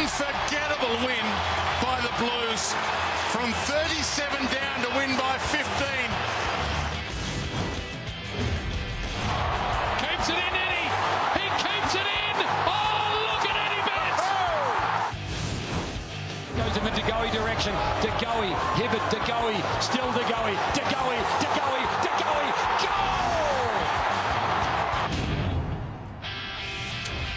unforgettable win by the Blues. From 37 down to win by 15. Keeps it in, Eddie. He keeps it in. Oh, look at Eddie Betts. Goes in the De Goey direction. De Goey, Hibbert, De Goey, still De Goey, De Goey, De Goey, De Goey, goal!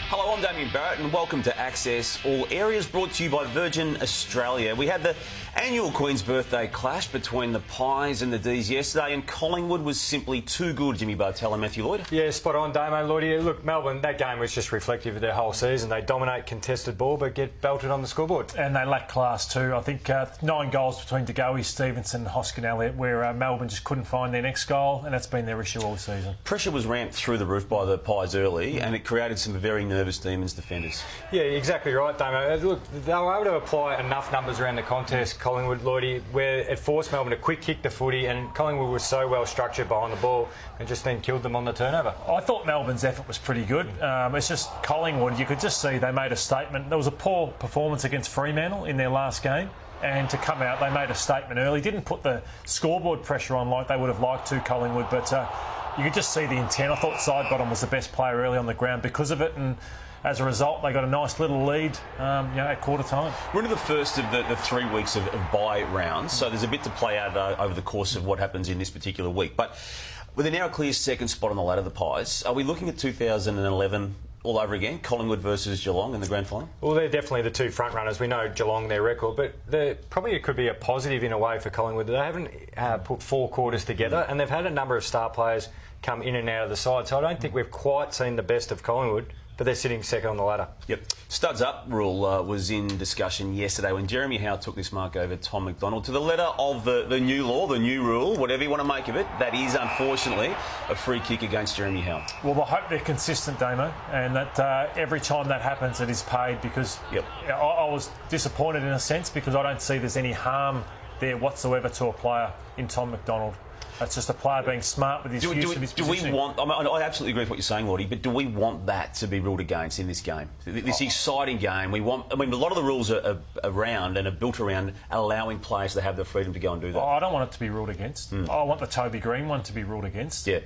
Hello, I'm Damien Barrett and welcome to Access All Areas, brought to you by Virgin Australia. We had the annual Queen's Birthday clash between the Pies and the D's yesterday, and Collingwood was simply too good, Jimmy Bartell and Matthew Lloyd. Yeah, spot on, Damo. Lloyd. Look, Melbourne, that game was just reflective of their whole season. They dominate contested ball but get belted on the scoreboard. And they lack class too. I think 9 goals between De Goey, Stevenson and Hoskin Elliott, where Melbourne just couldn't find their next goal, and that's been their issue all season. Pressure was ramped through the roof by the Pies early, and it created some very nervous Demons defenders. Yeah, exactly right, Damo. Look, they were able to apply enough numbers around the contest, Collingwood, Lloydie, where it forced Melbourne to quick kick the footy, and Collingwood was so well structured behind the ball and just then killed them on the turnover. I thought Melbourne's effort was pretty good. It's just Collingwood, you could just see they made a statement. There was a poor performance against Fremantle in their last game, and to come out, they made a statement early. Didn't put the scoreboard pressure on like they would have liked to, Collingwood, but you could just see the intent. I thought Sidebottom was the best player early on the ground because of it, and as a result, they got a nice little lead at quarter time. We're into the first of the 3 weeks of bye rounds, so there's a bit to play out over the course of what happens in this particular week. But with a now clear second spot on the ladder, the Pies, are we looking at 2011 all over again? Collingwood versus Geelong in the grand final? Well, they're definitely the two front runners. We know Geelong, their record, but probably it could be a positive in a way for Collingwood. They haven't put 4 quarters together, and they've had a number of star players come in and out of the side, so I don't think we've quite seen the best of Collingwood, but they're sitting second on the ladder. Yep. Studs up rule was in discussion yesterday when Jeremy Howe took this mark over Tom McDonald to the letter of the new law, the new rule, whatever you want to make of it. That is, unfortunately, a free kick against Jeremy Howe. Well, I hope they're consistent, Damo, and that every time that happens, it is paid, because I was disappointed in a sense because I don't see there's any harm there whatsoever to a player in Tom McDonald. That's just a player being smart with his use of his positioning. Do we want... I absolutely agree with what you're saying, Lordy, but do we want that to be ruled against in this game? This exciting game. We want... I mean, a lot of the rules are around and are built around allowing players to have the freedom to go and do that. I don't want it to be ruled against. I want the Toby Green one to be ruled against. Yeah.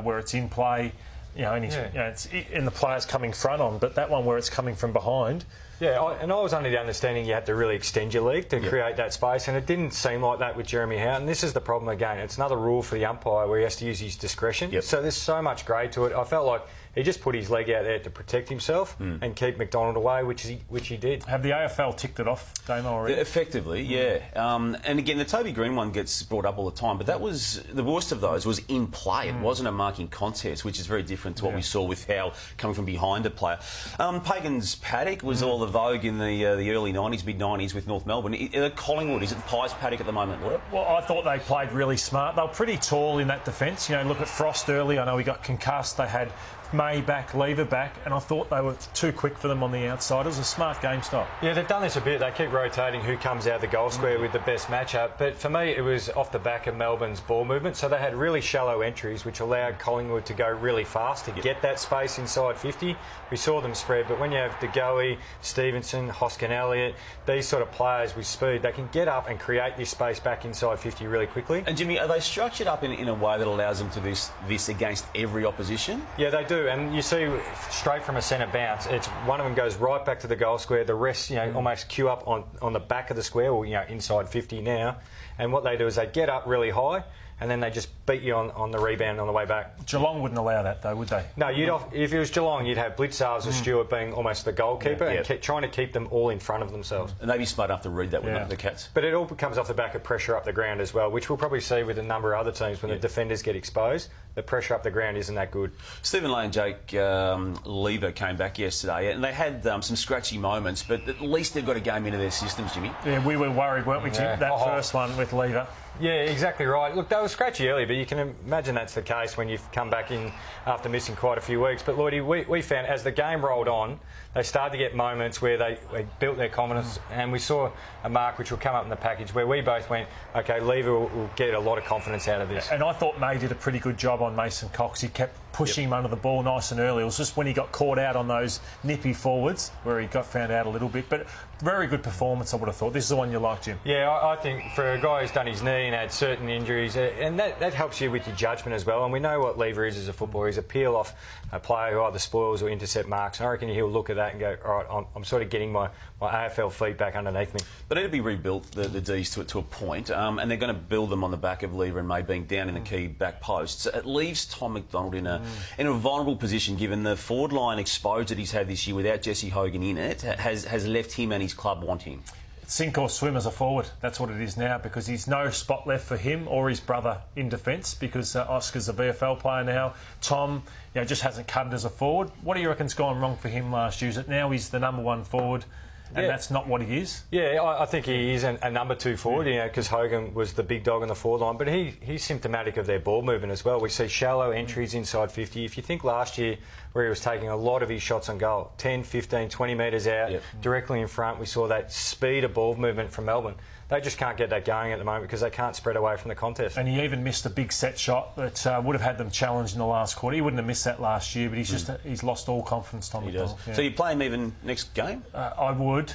Where it's in play, and the player's coming front on, but that one where it's coming from behind... Yeah, and I was under the understanding you had to really extend your league to create that space, and it didn't seem like that with Jeremy Howe. And this is the problem again. It's another rule for the umpire where he has to use his discretion. Yep. So there's so much grey to it. I felt like he just put his leg out there to protect himself and keep McDonald away, which he did. Have the AFL ticked it off, Damo, already? Effectively, yeah. And again, the Toby Green one gets brought up all the time, but that was the worst of those was in play. It wasn't a marking contest, which is very different to what we saw with Howe coming from behind a player. Pagan's paddock was all the vogue in the early 90s, mid-90s with North Melbourne. Collingwood, is it the Pies paddock at the moment? Well, I thought they played really smart. They were pretty tall in that defence. Look at Frost early. I know he got concussed. They had May back, Lever back, and I thought they were too quick for them on the outside. It was a smart game style. Yeah, they've done this a bit. They keep rotating who comes out of the goal square with the best matchup. But for me, it was off the back of Melbourne's ball movement. So they had really shallow entries, which allowed Collingwood to go really fast to get that space inside 50. We saw them spread, but when you have De Goey, Stevenson, Hoskin Elliott, these sort of players with speed, they can get up and create this space back inside 50 really quickly. And Jimmy, are they structured up in a way that allows them to do this against every opposition? Yeah, they do. And you see straight from a centre bounce, it's one of them goes right back to the goal square. The rest, almost queue up on the back of the square, or inside 50 now. And what they do is they get up really high, and then they just beat you on the rebound on the way back. Geelong wouldn't allow that, though, would they? No, if it was Geelong, you'd have Blitzars or Stewart being almost the goalkeeper and trying to keep them all in front of themselves. And they'd be smart enough to read that with the Cats. But it all comes off the back of pressure up the ground as well, which we'll probably see with a number of other teams when the defenders get exposed. The pressure up the ground isn't that good. Stephen Lay and Jake Lever came back yesterday, and they had some scratchy moments, but at least they've got a game into their systems, Jimmy. Yeah, we were worried, weren't we, Jim? That first one with Lever. Yeah, exactly right. Look, they were scratchy early, but you can imagine that's the case when you've come back in after missing quite a few weeks. But, Lloydie, we found as the game rolled on, they started to get moments where they built their confidence, and we saw a mark which will come up in the package where we both went, OK, Lever will get a lot of confidence out of this. And I thought May did a pretty good job on Mason Cox. He kept pushing him under the ball nice and early. It was just when he got caught out on those nippy forwards where he got found out a little bit. But very good performance, I would have thought. This is the one you like, Jim. Yeah, I think for a guy who's done his knee and had certain injuries, and that helps you with your judgment as well. And we know what Lever is as a footballer. He's a peel-off player who either spoils or intercept marks. And I reckon he'll look at that and go, all right, I'm sort of getting my AFL feet back underneath me. They need to be rebuilt, the Ds, to a point, and they're going to build them on the back of Lever and May being down in the key back posts. It leaves Tom McDonald in a vulnerable position, given the forward line exposure that he's had this year without Jesse Hogan in it has left him and his club wanting. Sink or swim as a forward. That's what it is now, because there's no spot left for him or his brother in defence, because Oscar's a VFL player now. Tom, just hasn't cut it as a forward. What do you reckon's gone wrong for him last year? Is it now he's the number one forward? And that's not what he is? Yeah, I think he is a number two forward, because Hogan was the big dog on the forward line. But he's symptomatic of their ball movement as well. We see shallow entries inside 50. If you think last year where he was taking a lot of his shots on goal, 10, 15, 20 metres out, directly in front, we saw that speed of ball movement from Melbourne. They just can't get that going at the moment because they can't spread away from the contest. And he even missed a big set shot that would have had them challenged in the last quarter. He wouldn't have missed that last year, but he's lost all confidence, Tom McDonald. Yeah. So you play him even next game? I would,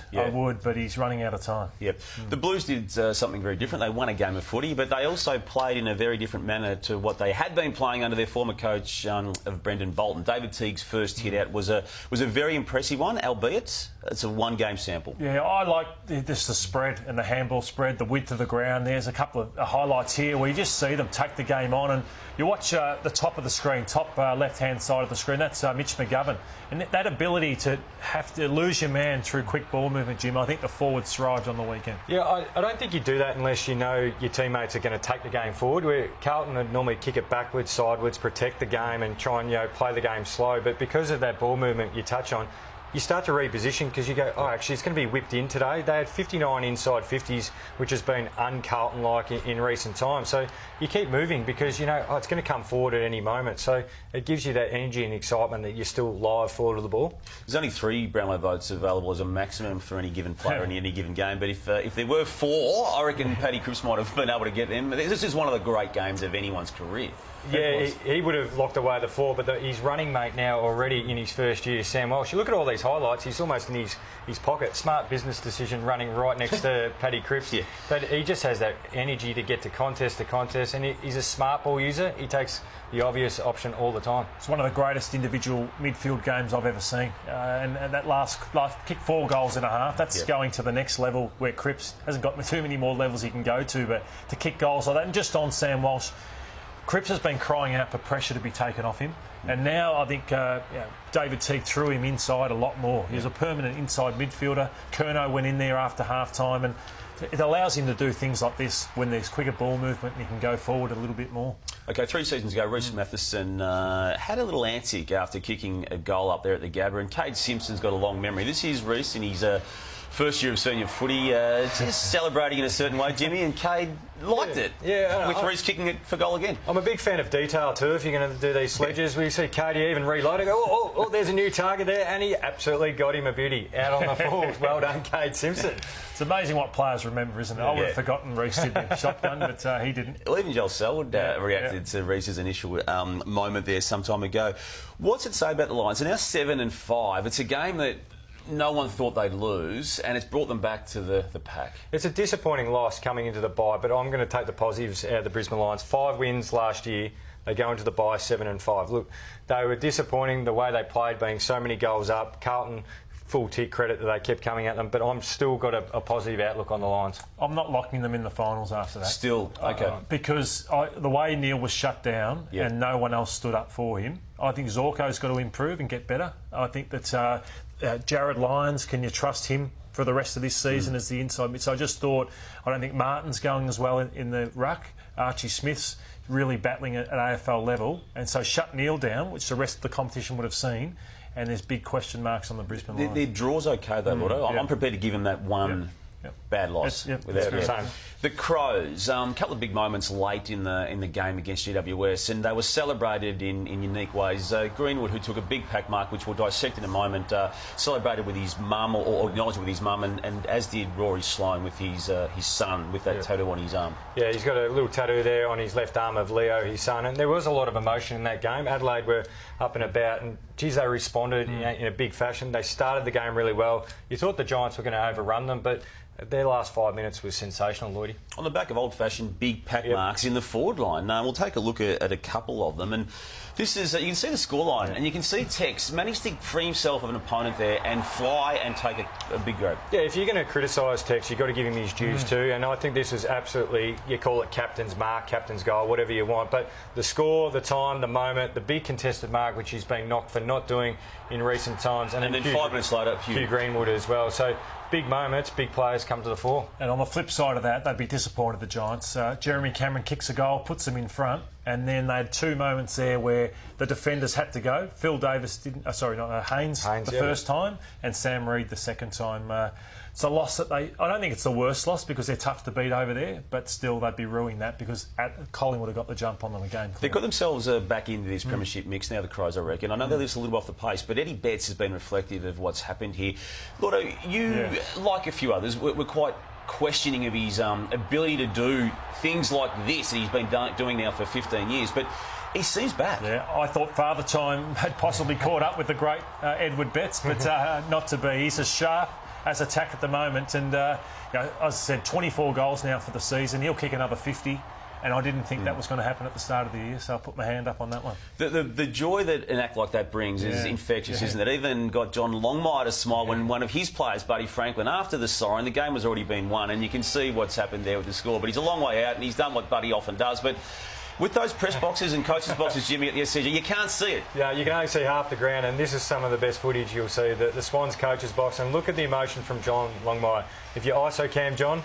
but he's running out of time. Yep. The Blues did something very different. They won a game of footy, but they also played in a very different manner to what they had been playing under their former coach of Brendan Bolton. David Teague's first hit out was a very impressive one, albeit it's a one-game sample. Yeah, I like the spread and the handball spread, the width of the ground. There's a couple of highlights here where you just see them take the game on, and you watch the top of the screen, top left-hand side of the screen. That's Mitch McGovern. And that ability to have to lose your man through quick ball movement, Jim, I think the forwards thrived on the weekend. Yeah, I don't think you do that unless you know your teammates are going to take the game forward. Where Carlton would normally kick it backwards, sideways, protect the game and try and play the game slow. But because of that ball movement you touch on, you start to reposition because you go, actually, it's going to be whipped in today. They had 59 inside 50s, which has been un-Carlton-like in recent times. So you keep moving because it's going to come forward at any moment. So it gives you that energy and excitement that you're still live forward of the ball. There's only 3 Brownlow votes available as a maximum for any given player in any given game. But if there were 4, I reckon Paddy Cripps might have been able to get them. This is one of the great games of anyone's career. Yeah, he would have locked away the 4, but his running mate now already in his first year, Sam Walsh. You look at all these highlights, he's almost in his pocket. Smart business decision running right next to Paddy Cripps. Yeah. But he just has that energy to get to contest, and he's a smart ball user. He takes the obvious option all the time. It's one of the greatest individual midfield games I've ever seen. And that last kick 4 goals and a half, that's going to the next level where Cripps hasn't got too many more levels he can go to, but to kick goals like that. And just on Sam Walsh, Cripps has been crying out for pressure to be taken off him, and now I think David Teague threw him inside a lot more. He was a permanent inside midfielder. Curnow went in there after half-time, and it allows him to do things like this when there's quicker ball movement and he can go forward a little bit more. OK, 3 seasons ago, Reece Matheson had a little antic after kicking a goal up there at the Gabba, and Cade Simpson's got a long memory. This is Reece in his first year of senior footy, just celebrating in a certain way, Jimmy, and Cade liked it. Yeah, with Reece kicking it for goal again. I'm a big fan of detail too. If you're going to do these sledges, we see Cade even reloading. Oh, there's a new target there, and he absolutely got him a beauty out on the full. Well done, Cade Simpson. It's amazing what players remember, isn't it? I would have forgotten Reece did the shotgun, but he didn't. Well, even Joel Selwood reacted to Reece's initial moment there some time ago. What's it say about the Lions? They're now 7-5. It's a game that no one thought they'd lose, and it's brought them back to the pack. It's a disappointing loss coming into the bye, but I'm going to take the positives out of the Brisbane Lions. 5 wins last year. They go into the bye 7-5. Look, they were disappointing the way they played, being so many goals up. Carlton, full tick credit that they kept coming at them, but I'm still got a positive outlook on the Lions. I'm not locking them in the finals after that. Still? OK. Because the way Neil was shut down and no one else stood up for him, I think Zorko's got to improve and get better. I think that Jared Lyons, can you trust him for the rest of this season as the inside mid? So I just thought, I don't think Martin's going as well in the ruck. Archie Smith's really battling at AFL level, and so shut Neil down, which the rest of the competition would have seen, and there's big question marks on the Brisbane Lions. Their draw's OK though, Lotto. I'm prepared to give him that one Bad loss. Yep, without that's doubt. fair. The Crows, a couple of big moments late in the game against GWS, and they were celebrated in unique ways. Greenwood, who took a big pack mark, which we'll dissect in a moment, celebrated with his mum, or acknowledged with his mum, and as did Rory Sloane with his son, with that tattoo on his arm. Yeah, he's got a little tattoo there on his left arm of Leo, his son, and there was a lot of emotion in that game. Adelaide were up and about, and geez, they responded in a big fashion. They started the game really well. You thought the Giants were going to overrun them, but their last 5 minutes was sensational, Lloydie. On the back of old-fashioned big pack marks in the forward line. We'll take a look at a couple of them. And this is, you can see the scoreline, and you can see Tex managed to free himself of an opponent there and fly and take a big grab. Yeah, if you're going to criticise Tex, you've got to give him his dues too. And I think this is absolutely, you call it captain's mark, captain's goal, whatever you want. But the score, the time, the moment, the big contested mark, which he's been knocked for not doing in recent times. And then 5 minutes later, Hugh Greenwood as well. So big moments, big players come to the fore. And on the flip side of that, they'd be disappointed, the Giants. Jeremy Cameron kicks a goal, puts them in front, and then they had 2 moments there where the defenders had to go. Phil Davis didn't, Haynes the first time, and Sam Reid the second time. It's a loss that I don't think it's the worst loss because they're tough to beat over there, but still they'd be ruining that because Collingwood have got the jump on them again. They've got themselves back into this premiership mix now, the Crows, I reckon. I know they're just a little off the pace, but Eddie Betts has been reflective of what's happened here. Lordo, you, like a few others, were quite questioning of his ability to do things like this that he's been doing now for 15 years, but he seems back. Yeah, I thought Father Time had possibly caught up with the great Edward Betts, but not to be. He's as sharp as attack at the moment, and as I said, 24 goals now for the season. He'll kick another 50, and I didn't think that was going to happen at the start of the year, so I'll put my hand up on that one. The joy that an act like that brings is infectious, isn't it? Even got John Longmire to smile when one of his players, Buddy Franklin, after the siren, the game has already been won, and you can see what's happened there with the score, but he's a long way out, and he's done what Buddy often does, but with those press boxes and coaches' boxes, Jimmy, at the SCG, you can't see it. Yeah, you can only see half the ground, and this is some of the best footage you'll see. The Swans coaches' box, and look at the emotion from John Longmire. If you ISO cam, John.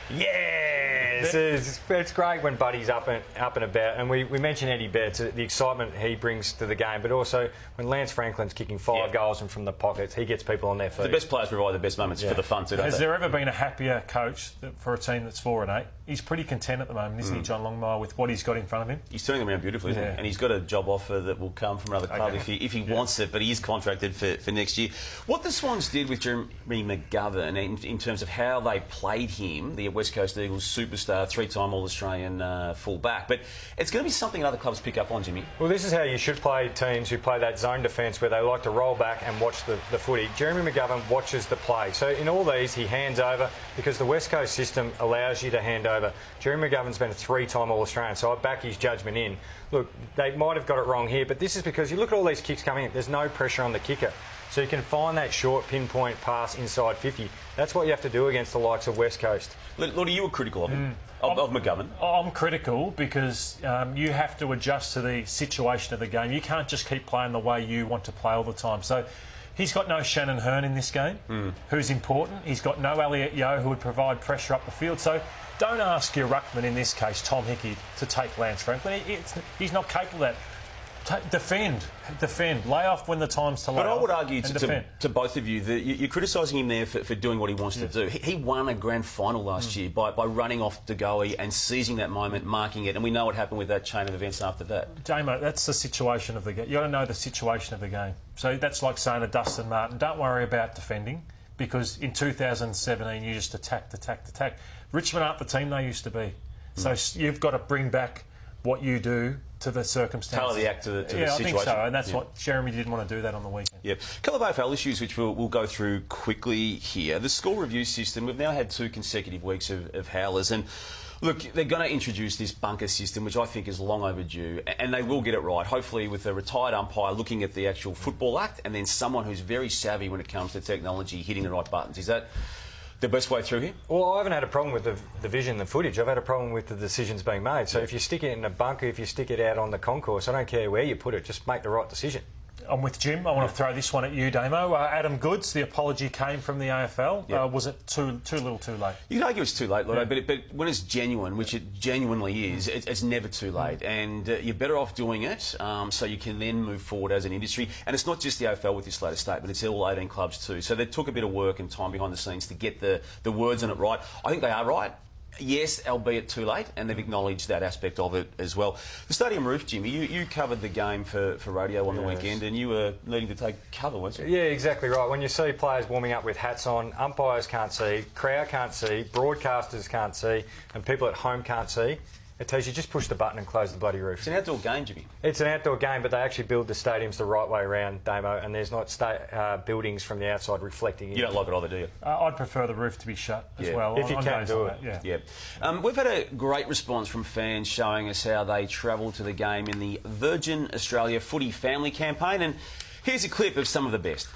Yes, it's great when Buddy's up and about, and we mentioned Eddie Betts, the excitement he brings to the game, but also when Lance Franklin's kicking 5 goals from the pockets, he gets people on their feet. The best players provide the best moments for the fun too, don't Has they? there ever been a happier coach for a team that's 4-8? He's pretty content at the moment, isn't he, John Longmire, with what he's got in front of him? He's turning them around beautifully, isn't he? And he's got a job offer that will come from another club if he wants it, but he is contracted for next year. What the Swans did with Jeremy McGovern in terms of how they played him, the West Coast Eagles superstar, 3-time All-Australian full-back, but it's going to be something other clubs pick up on, Jimmy. Well, this is how you should play teams who play that zone defence where they like to roll back and watch the footy. Jeremy McGovern watches the play. So in all these, he hands over because the West Coast system allows you to hand over. Jeremy McGovern's been a 3-time All-Australian, so I back his judgment in. Look, they might have got it wrong here, but this is because you look at all these kicks coming in, there's no pressure on the kicker. So you can find that short pinpoint pass inside 50. That's what you have to do against the likes of West Coast. Lordy, you were critical of him, of McGovern. I'm critical because you have to adjust to the situation of the game. You can't just keep playing the way you want to play all the time. So he's got no Shannon Hearn in this game, who's important. He's got no Elliot Yeo, who would provide pressure up the field. So don't ask your ruckman, in this case Tom Hickey, to take Lance Franklin. He's not capable of that. Defend, lay off when the time's to lay off. But I would argue to both of you that you're criticising him there for doing what he wants to do. He won a grand final last year by running off De Goey and seizing that moment, marking it, and we know what happened with that chain of events after that. Damo, that's the situation of the game. You've got to know the situation of the game. So that's like saying to Dustin Martin, don't worry about defending, because in 2017 you just attacked. Richmond aren't the team they used to be. So you've got to bring back what you do to the circumstances. Tailor the act to the situation. Yeah, I think so, and that's what Jeremy didn't want to do that on the weekend. Yep. A couple of AFL issues which we'll go through quickly here. The score review system, we've now had 2 consecutive weeks of howlers, and look, they're going to introduce this bunker system, which I think is long overdue, and they will get it right, hopefully with a retired umpire looking at the actual football act and then someone who's very savvy when it comes to technology, hitting the right buttons. Is that the best way through here? Well, I haven't had a problem with the vision, the footage. I've had a problem with the decisions being made. So if you stick it in a bunker, if you stick it out on the concourse, I don't care where you put it, just make the right decision. I'm with Jim. I want to throw this one at you, Damo. Adam Goods, the apology came from the AFL. Was it too little too late? You could argue it's too late, Lotto, but when it's genuine, which it genuinely is, it's never too late. And you're better off doing it so you can then move forward as an industry. And it's not just the AFL with this latest statement, it's all 18 clubs too. So they took a bit of work and time behind the scenes to get the words on it right. I think they are right. Yes, albeit too late, and they've acknowledged that aspect of it as well. The stadium roof, Jimmy, you covered the game for radio on the weekend, and you were needing to take cover, weren't you? Yeah, exactly right. When you see players warming up with hats on, umpires can't see, crowd can't see, broadcasters can't see, and people at home can't see, it tells you just push the button and close the bloody roof. It's an outdoor game, Jimmy. It's an outdoor game, but they actually build the stadiums the right way around, Damo, and there's not buildings from the outside reflecting in. You don't like it either, do you? I'd prefer the roof to be shut as well. If you can do it. Yeah. We've had a great response from fans showing us how they travel to the game in the Virgin Australia Footy Family campaign, and here's a clip of some of the best.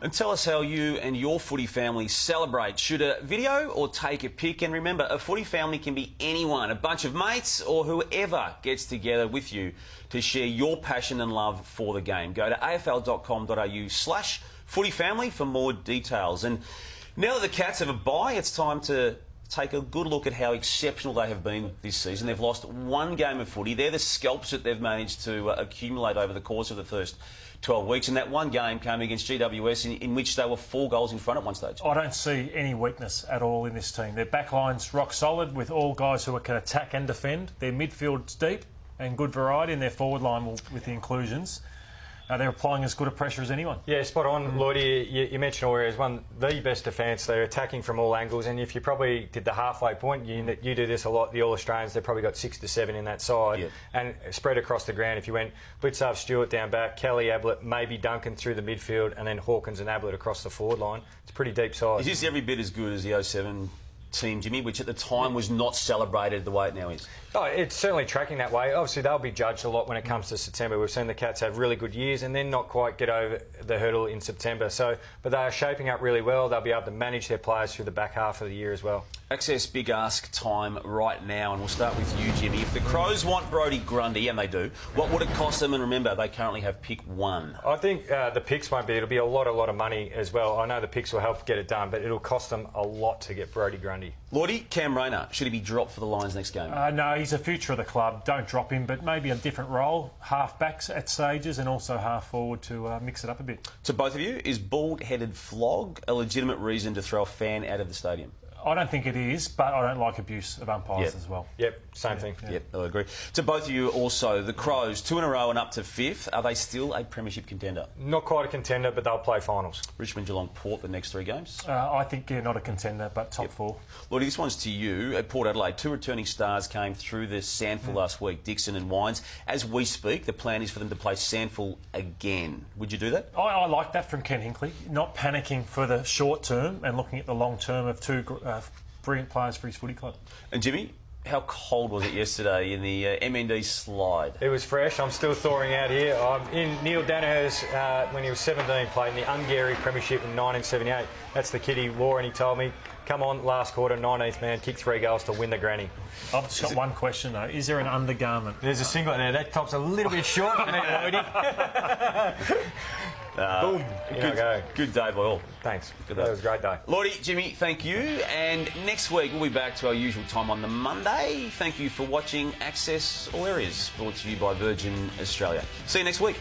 And tell us how you and your footy family celebrate. Shoot a video or take a pic. And remember, a footy family can be anyone, a bunch of mates or whoever gets together with you to share your passion and love for the game. Go to afl.com.au/footyfamily for more details. And now that the Cats have a bye, it's time to take a good look at how exceptional they have been this season. They've lost one game of footy. They're the scalps that they've managed to accumulate over the course of the first 12 weeks, and that one game came against GWS in which they were 4 goals in front at one stage. I don't see any weakness at all in this team. Their backline's rock solid with all guys who can attack and defend. Their midfield's deep and good variety, and their forward line with the inclusions. They're applying as good a pressure as anyone. Yeah, spot on, Lloydie. You mentioned all areas. One, the best defence. They're attacking from all angles. And if you probably did the halfway point, you do this a lot. The All Australians, they've probably got 6 to 7 in that side, and spread across the ground. If you went Blitzarve, Stewart down back, Kelly, Ablett, maybe Duncan through the midfield, and then Hawkins and Ablett across the forward line. It's a pretty deep side. Is this every bit as good as the 07 team, Jimmy, which at the time was not celebrated the way it now is? Oh, it's certainly tracking that way. Obviously, they'll be judged a lot when it comes to September. We've seen the Cats have really good years and then not quite get over the hurdle in September. But they are shaping up really well. They'll be able to manage their players through the back half of the year as well. Access Big Ask time right now, and we'll start with you, Jimmy. If the Crows want Brodie Grundy, and they do, what would it cost them? And remember, they currently have pick 1. I think the picks won't be. It'll be a lot of money as well. I know the picks will help get it done, but it'll cost them a lot to get Brodie Grundy. Lordy, Cam Rayner, should he be dropped for the Lions next game? No, he's a future of the club. Don't drop him, but maybe a different role, half-backs at stages and also half-forward to mix it up a bit. To both of you, is bald-headed flog a legitimate reason to throw a fan out of the stadium? I don't think it is, but I don't like abuse of umpires as well. Yep, same thing. Yep, I agree. To both of you also, the Crows, 2 in a row and up to 5th. Are they still a premiership contender? Not quite a contender, but they'll play finals. Richmond, Geelong, Port, the next 3 games? I think, not a contender, but top 4. Lordy, this one's to you. At Port Adelaide, 2 returning stars came through the Sandful last week, Dixon and Wines. As we speak, the plan is for them to play Sandful again. Would you do that? I like that from Ken Hinkley. Not panicking for the short term and looking at the long term of 2 brilliant players for his footy club. And Jimmy, how cold was it yesterday in the MND slide? It was fresh. I'm still thawing out here. I'm in Neil Danaher's, when he was 17, played in the Ungary Premiership in 1978. That's the kid he wore, and he told me, come on, last quarter, 19th man, kick 3 goals to win the granny. I've just got one question, though. Is there an undergarment? There's a singlet there. That top's a little bit short for me, Lloydie. Boom. Good day by all. Thanks. That was a great day. Lordy, Jimmy, thank you. And next week we'll be back to our usual time on the Monday. Thank you for watching Access All Areas, brought to you by Virgin Australia. See you next week.